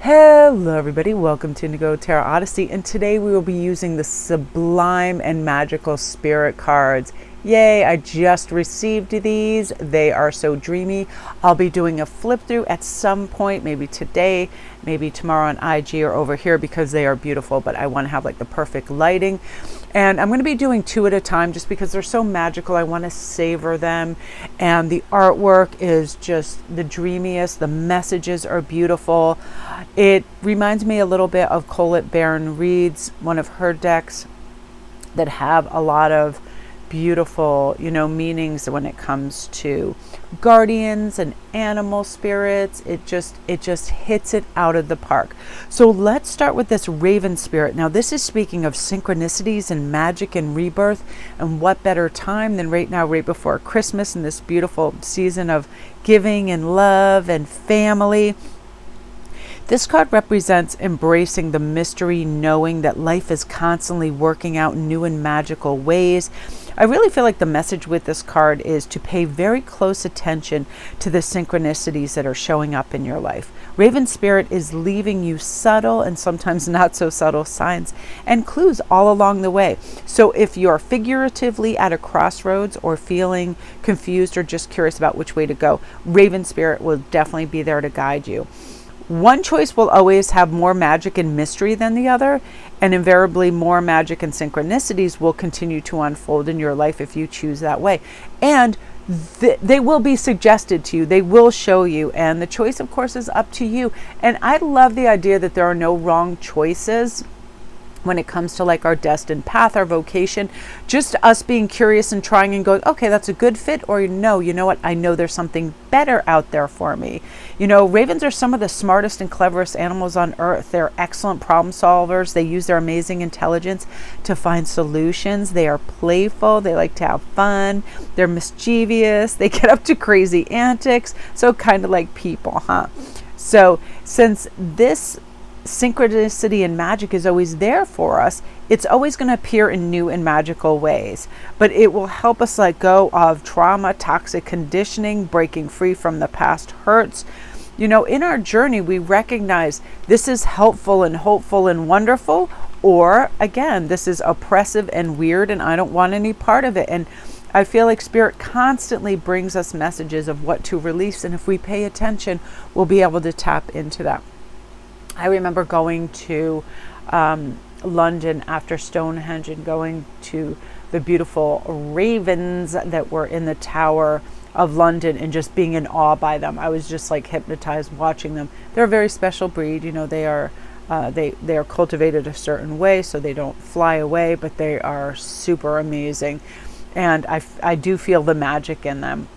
Hello everybody, welcome to Indigo Tarot Odyssey, and today we will be using the Sublime and Magical Spirit cards. Yay, I just received these. They are so dreamy. I'll be doing a flip through at some point, maybe today, maybe tomorrow on IG or over here, because they are beautiful, but I want to have like the perfect lighting. And I'm going to be doing 2 at a time just because they're so magical. I want to savor them. And the artwork is just the dreamiest. The messages are beautiful. It reminds me a little bit of Colette Baron Reid's, one of her decks that have a lot of beautiful, meanings when it comes to guardians and animal spirits. It just hits it out of the park. So let's start with this Raven spirit. Now this is speaking of synchronicities and magic and rebirth, and what better time than right now, right before Christmas, and this beautiful season of giving and love and family. This card represents embracing the mystery, knowing that life is constantly working out in new and magical ways. I really feel like the message with this card is to pay very close attention to the synchronicities that are showing up in your life. Raven Spirit is leaving you subtle and sometimes not so subtle signs and clues all along the way. So if you're figuratively at a crossroads or feeling confused or just curious about which way to go, Raven Spirit will definitely be there to guide you. One choice will always have more magic and mystery than the other, and invariably more magic and synchronicities will continue to unfold in your life if you choose that way. And they will be suggested to you, they will show you, and the choice of course is up to you. And I love the idea that there are no wrong choices when it comes to like our destined path, our vocation, just us being curious and trying and going, okay, that's a good fit, or no, you know what, I know there's something better out there for me. Ravens are some of the smartest and cleverest animals on earth. They're excellent problem solvers. They use their amazing intelligence to find solutions. They are playful. They like to have fun. They're mischievous. They get up to crazy antics. So kind of like people, huh? So since this synchronicity and magic is always there for us, it's always going to appear in new and magical ways, but it will help us let go of trauma, toxic conditioning, breaking free from the past hurts. In our journey, we recognize this is helpful and hopeful and wonderful, or again, this is oppressive and weird and I don't want any part of it. And I feel like Spirit constantly brings us messages of what to release, and if we pay attention, we'll be able to tap into that. I remember going to London after Stonehenge and going to the beautiful ravens that were in the Tower of London and just being in awe by them. I was just like hypnotized watching them. They're a very special breed. They are cultivated a certain way so they don't fly away, but they are super amazing. And I do feel the magic in them.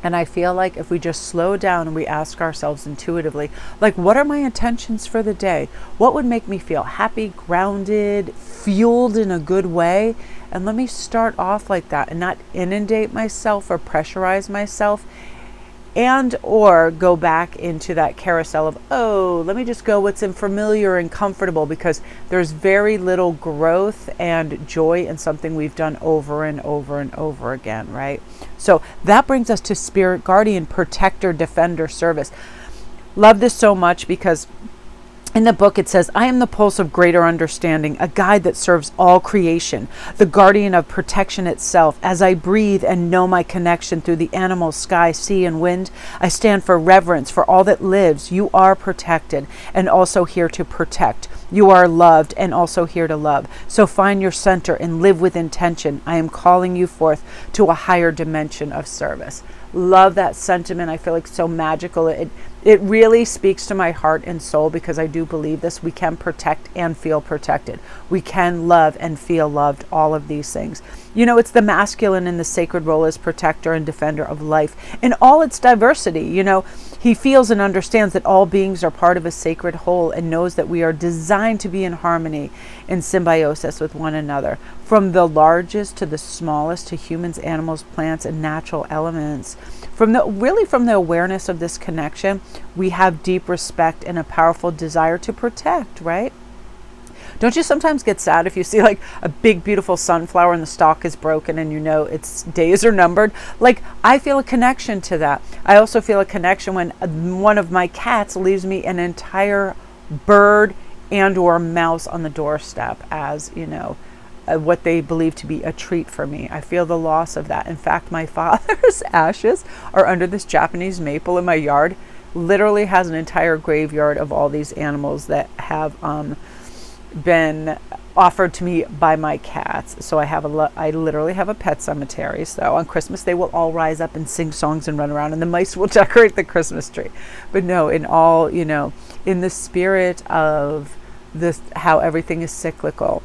And I feel like if we just slow down and we ask ourselves intuitively, like, what are my intentions for the day? What would make me feel happy, grounded, fueled in a good way? And let me start off like that and not inundate myself or pressurize myself, and or go back into that carousel of, oh, let me just go what's familiar and comfortable, because there's very little growth and joy in something we've done over and over and over again, right? So that brings us to Spirit Guardian, Protector, Defender, Service. Love this so much because in the book, it says, I am the pulse of greater understanding, a guide that serves all creation, the guardian of protection itself. As I breathe and know my connection through the animals, sky, sea, and wind, I stand for reverence for all that lives. You are protected and also here to protect. You are loved and also here to love. So find your center and live with intention. I am calling you forth to a higher dimension of service. Love that sentiment. I feel like so magical. It really speaks to my heart and soul, because I do believe this. We can protect and feel protected. We can love and feel loved, all of these things. It's the masculine in the sacred role as protector and defender of life in all its diversity. He feels and understands that all beings are part of a sacred whole and knows that we are designed to be in harmony, in symbiosis with one another, from the largest to the smallest, to humans, animals, plants, and natural elements. From the awareness of this connection, we have deep respect and a powerful desire to protect, right? Don't you sometimes get sad if you see like a big, beautiful sunflower and the stalk is broken and you know its days are numbered? Like, I feel a connection to that. I also feel a connection when one of my cats leaves me an entire bird and or mouse on the doorstep as, you know, what they believe to be a treat for me. I feel the loss of that. In fact, my father's ashes are under this Japanese maple in my yard. Literally has an entire graveyard of all these animals that have been offered to me by my cats. So I literally have a pet cemetery. So on Christmas they will all rise up and sing songs and run around, and the mice will decorate the Christmas tree. But no, in all, you know, in the spirit of this, how everything is cyclical,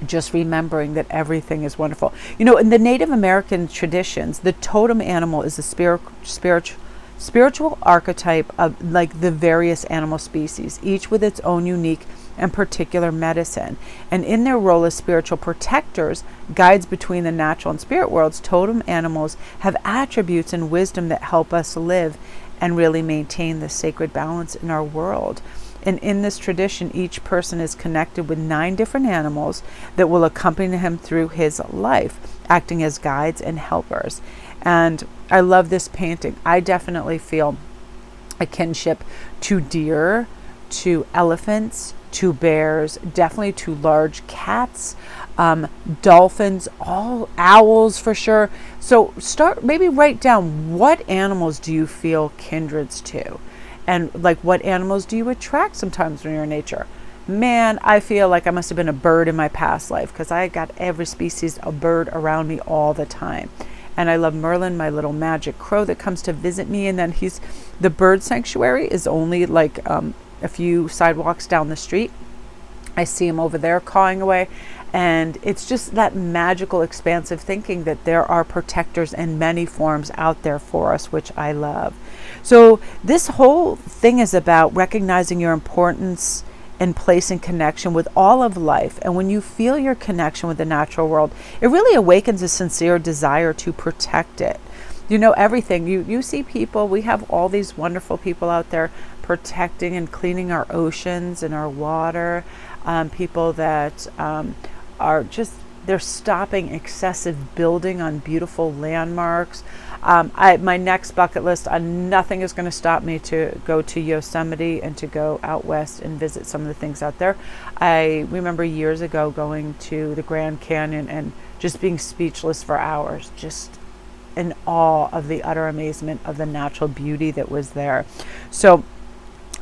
just remembering that everything is wonderful. You know, in the Native American traditions, the totem animal is the spiritual archetype of like the various animal species, each with its own unique and particular medicine. And in their role as spiritual protectors, guides between the natural and spirit worlds, totem animals have attributes and wisdom that help us live and really maintain the sacred balance in our world. And in this tradition, each person is connected with 9 different animals that will accompany him through his life, acting as guides and helpers. And I love this painting. I definitely feel a kinship to deer, to elephants, to bears, definitely to large cats, dolphins, all owls for sure. So maybe write down, what animals do you feel kindreds to? And like, what animals do you attract sometimes when you're in nature? Man, I feel like I must have been a bird in my past life, because I got every species of bird around me all the time. And I love Merlin, my little magic crow that comes to visit me. And then the bird sanctuary is only like a few sidewalks down the street. I see him over there cawing away. And it's just that magical, expansive thinking that there are protectors in many forms out there for us, which I love. So this whole thing is about recognizing your importance and place in connection with all of life. And when you feel your connection with the natural world, it really awakens a sincere desire to protect it. You know, everything. You see people, we have all these wonderful people out there protecting and cleaning our oceans and our water. People that are just, they're stopping excessive building on beautiful landmarks. My next bucket list, nothing is going to stop me to go to Yosemite and to go out west and visit some of the things out there. I remember years ago going to the Grand Canyon and just being speechless for hours, just in awe of the utter amazement of the natural beauty that was there. So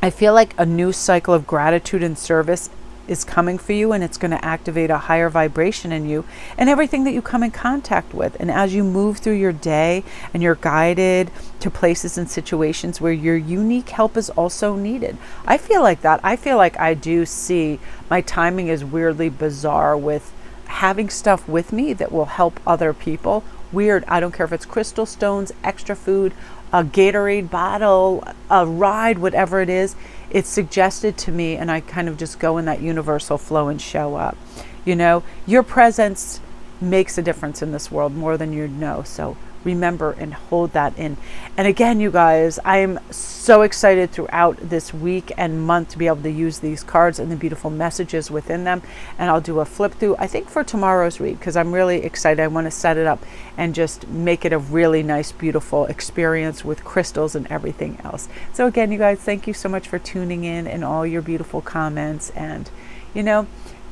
I feel like a new cycle of gratitude and service is coming for you, and it's going to activate a higher vibration in you and everything that you come in contact with. And as you move through your day and you're guided to places and situations where your unique help is also needed. I feel like that. I feel like I do see my timing is weirdly bizarre with having stuff with me that will help other people. Weird. I don't care if it's crystal stones, extra food, a Gatorade bottle, a ride, whatever it is. It's suggested to me, and I kind of just go in that universal flow and show up. You know, your presence makes a difference in this world more than you know. So remember and hold that in. And again, you guys, I am so excited throughout this week and month to be able to use these cards and the beautiful messages within them. And I'll do a flip through, I think, for tomorrow's read, because I'm really excited. I want to set it up and just make it a really nice, beautiful experience with crystals and everything else. So again, you guys, thank you so much for tuning in and all your beautiful comments. And, you know,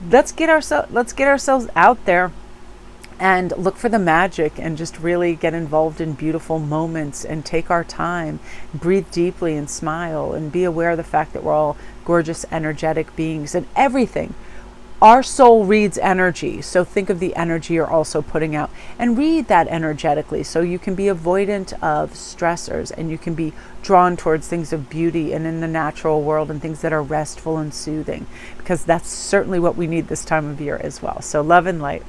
let's get ourselves out there and look for the magic and just really get involved in beautiful moments and take our time, breathe deeply and smile and be aware of the fact that we're all gorgeous, energetic beings, and everything. Our soul reads energy. So think of the energy you're also putting out and read that energetically, so you can be avoidant of stressors and you can be drawn towards things of beauty and in the natural world and things that are restful and soothing, because that's certainly what we need this time of year as well. So love and light.